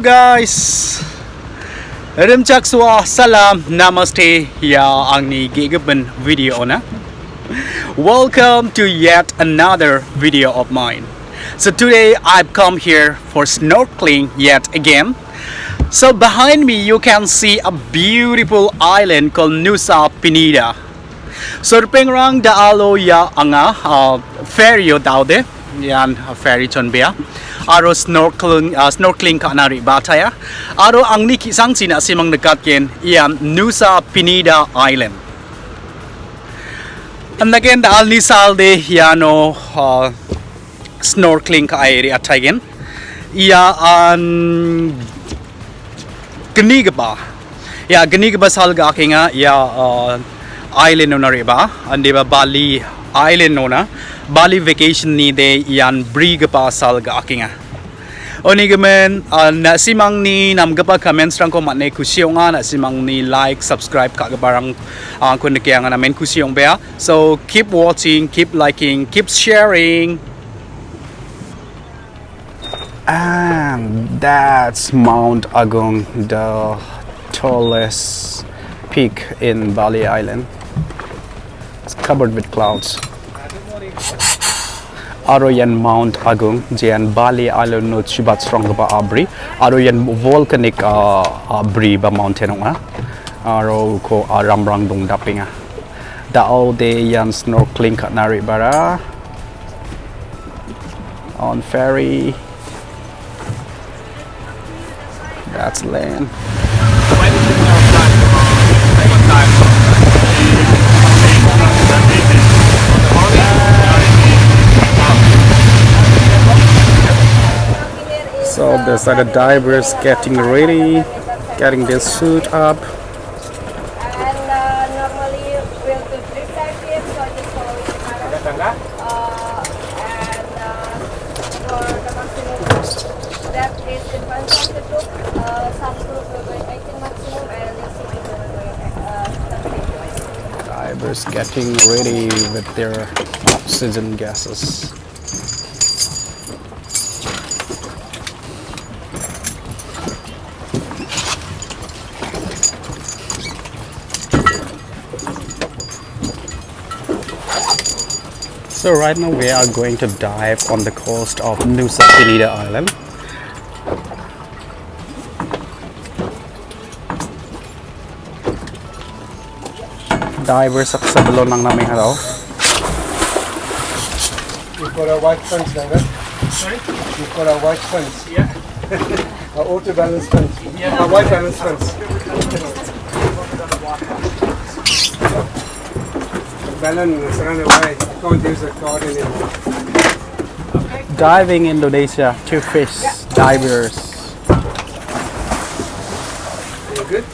guys. Rimchakswa salam namaste ya angni gigaban video na. Welcome to yet another video of mine. So today I've come here for snorkeling yet again. So behind me you can see a beautiful island called Nusa Penida. So pengrang daalo ya anga ferry daude yan ferry chonbea. Aro snorkeling ka nari bataya. Aro ang niki sang sina simang nakatken yan Nusa Penida Island. And again the al nisalde yano snorkeling ka airi atagen. Iya an ganigaba. Ya ganigaba salga akinga ya island no nariba. Andi ba Bali island no na. Bali vacation ni de yan briga pa salga akinga. Oni gamen na simang ni namgapa comments rang ko matne kusiyo nga na simang ni like subscribe ka barang kun kaya nga namen kusiyong bea. So keep watching, keep liking, keep sharing. And that's Mount Agung, the tallest peak in Bali Island. It's covered with clouds. Aro yan Mount Agung, diyan Bali Island no chibat strong ba abri. Aro yan volcanic abri ba mountain nga. Aro ko ramrang dong dapinga. Dao de yan snorkeling ka nari bara. On ferry. That's land. So there's the divers getting ready, getting their suit up. And normally we'll do 3 dives, so just follow the pattern. And for the maximum depth is in front of the group. Some group will go 18 maximum and the second group will go 30. Divers getting ready with their oxygen gases. So right now we are going to dive on the coast of Nusa Penida Island. Divers sa balon ng naming halaw. You've got a white fence, Nanga. Sorry? You've got a white fence. Yeah. An auto balance fence. Yeah. A white balance fence. Balance run away. You can't use a card anymore. Diving Indonesia, 2 fish, divers. You good?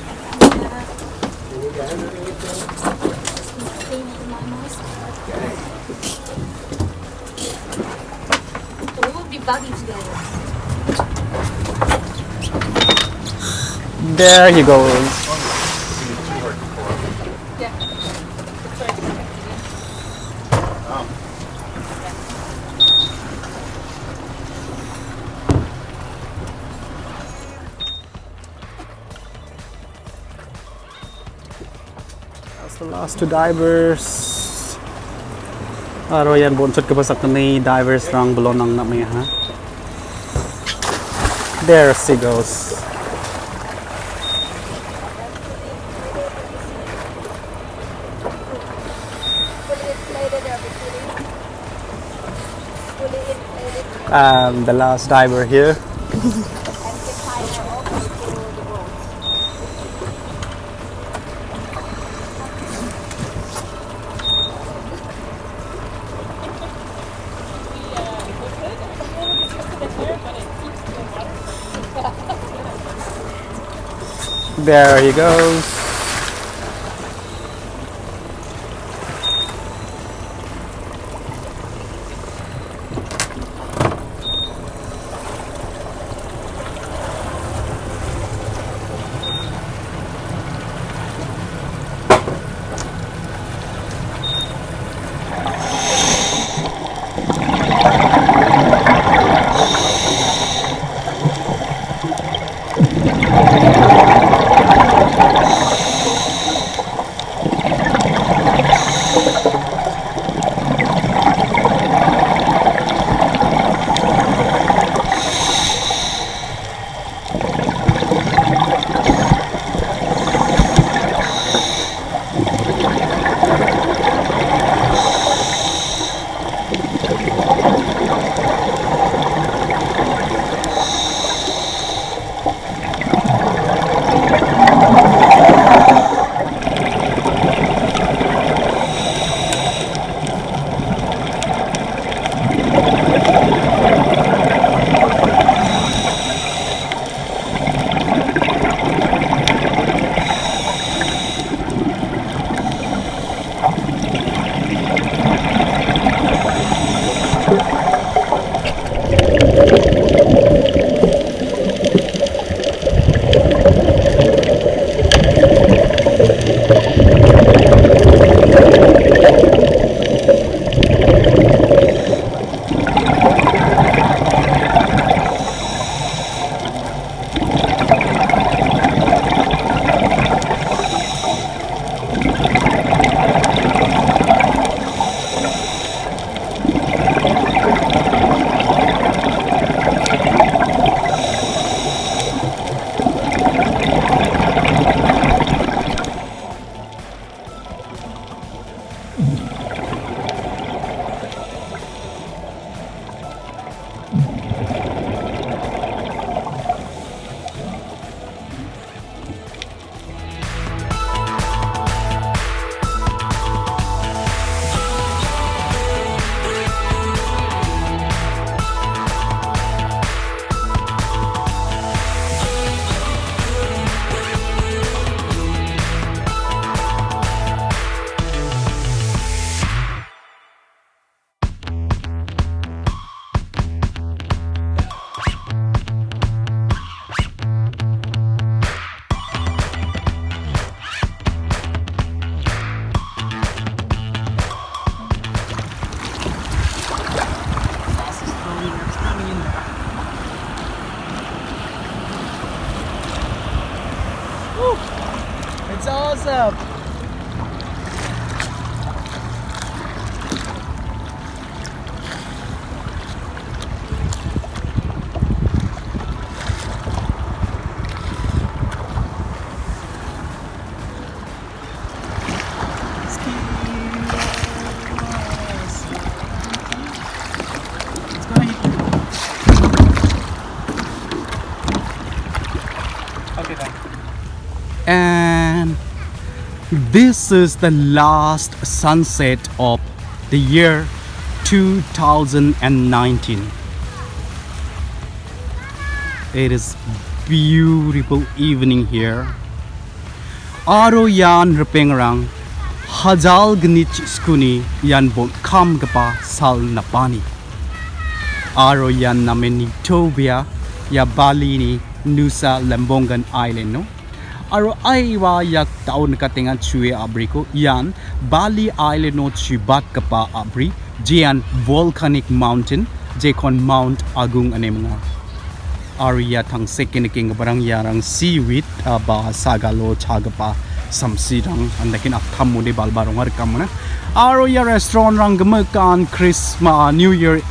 We will be bugging together. There he goes. That's the last 2 divers. Aro yan bonsot ka ba sa ni divers rang balon ng namay ha. There she goes. And the last diver here. There he goes. It's awesome. Okay, then. And this is the last sunset of the year 2019. It is beautiful evening here. Aro yan repengrang hajal gnich skuni yan bon kam gapa sal napani. Aro yan namin ni Tobia ya Bali ni Nusa Lembongan Island no. Aro aiwa yak taon katingan chue abriko yan Bali Island no chubat kapa abri jian volcanic mountain jekon Mount Agung ane mga. Area thang second king barang yarang seaweed ba sagalo chagapa samsidang andakin akthamu de balbarong har kamna. Aro ya restaurant rang gamakan Christmas New Year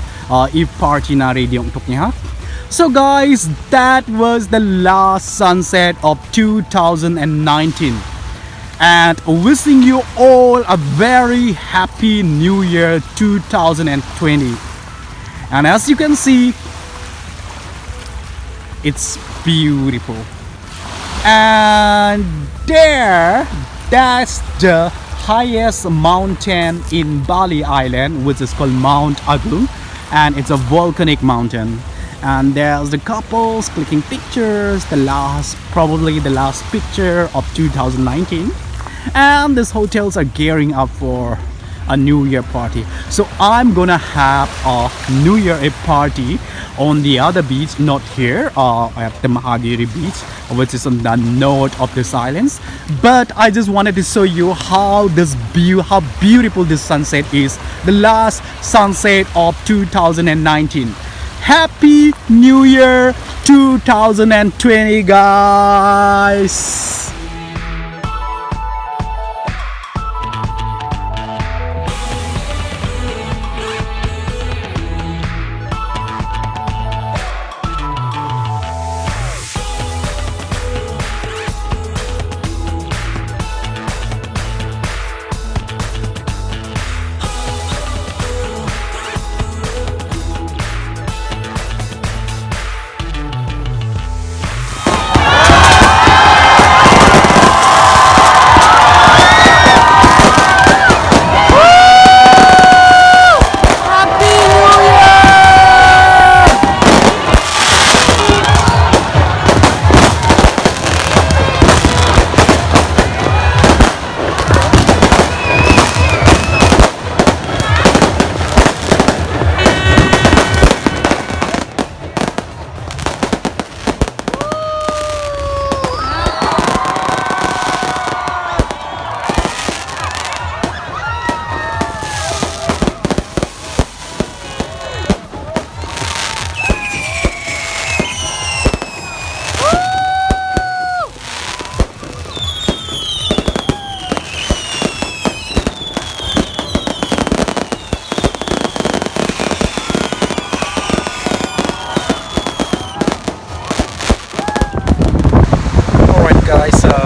Eve party na radio toknya. So guys, that was the last sunset of 2019 and wishing you all a very happy New Year 2020. And as you can see, it's beautiful. And that's the highest mountain in Bali Island, which is called Mount Agung, and it's a volcanic mountain. And there's the couples clicking pictures, probably the last picture of 2019. And these hotels are gearing up for a New Year party. So I'm gonna have a New Year Eve party on the other beach, not here at the Mahagiri beach, which is on the north of this islands. But I just wanted to show you how beautiful this sunset is. The last sunset of 2019. Happy New Year 2020, guys!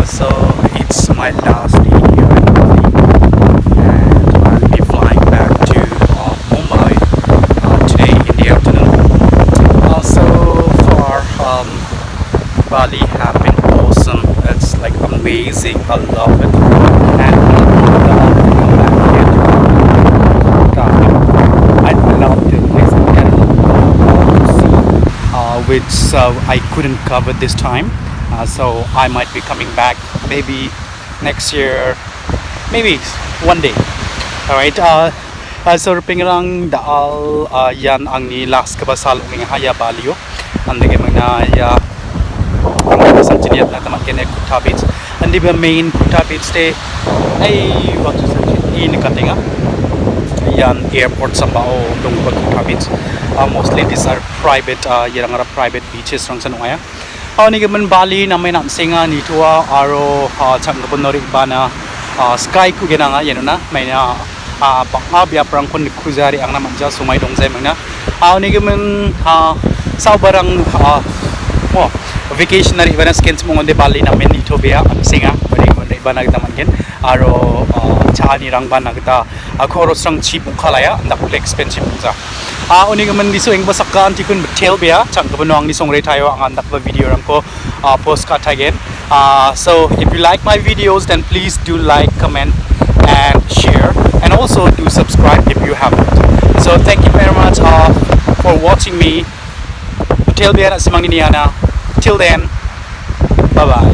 So it's my last day here in Bali, and I'll be flying back to Mumbai today in the afternoon. So far, Bali have been awesome. It's like amazing. I love it, and I love the place. Which I couldn't cover this time. So I might be coming back maybe next year, maybe one day. Alright, so pingrang daal yan ang ni last kabasal ng haya Balio. Andage mga ya ang sa tiniyat na tamakene Kuta Beach. Andi ba main Kuta Beach stay ay what is it in Katinga. Yan airport sa bao dong Kuta Beach. Mostly these are private private beaches rang sa Nungaya. Ni gaman Bali na may namsinga ni tua aro chang gaban nori bana sky ku gena nga yeno na may na bang bia prang kun kuzari ang naman ja sumay dong zay mga ni gaman sa barang vacation na riba na skins mo ngonde Bali na may nito bia ang singa bari gaman riba na kita man gen aro cha ni rang ban na kita khoros rang chi bung khalaya ndak expensive sa uni gaman diso eng basaka anti kun betel bia chang gaban ang ni song re tayo ang andak ba video rang ko post ka again. So if you like my videos, then please do like, comment and share, and also do subscribe if you haven't. So thank you very much for watching me. Till then, till then, bye bye.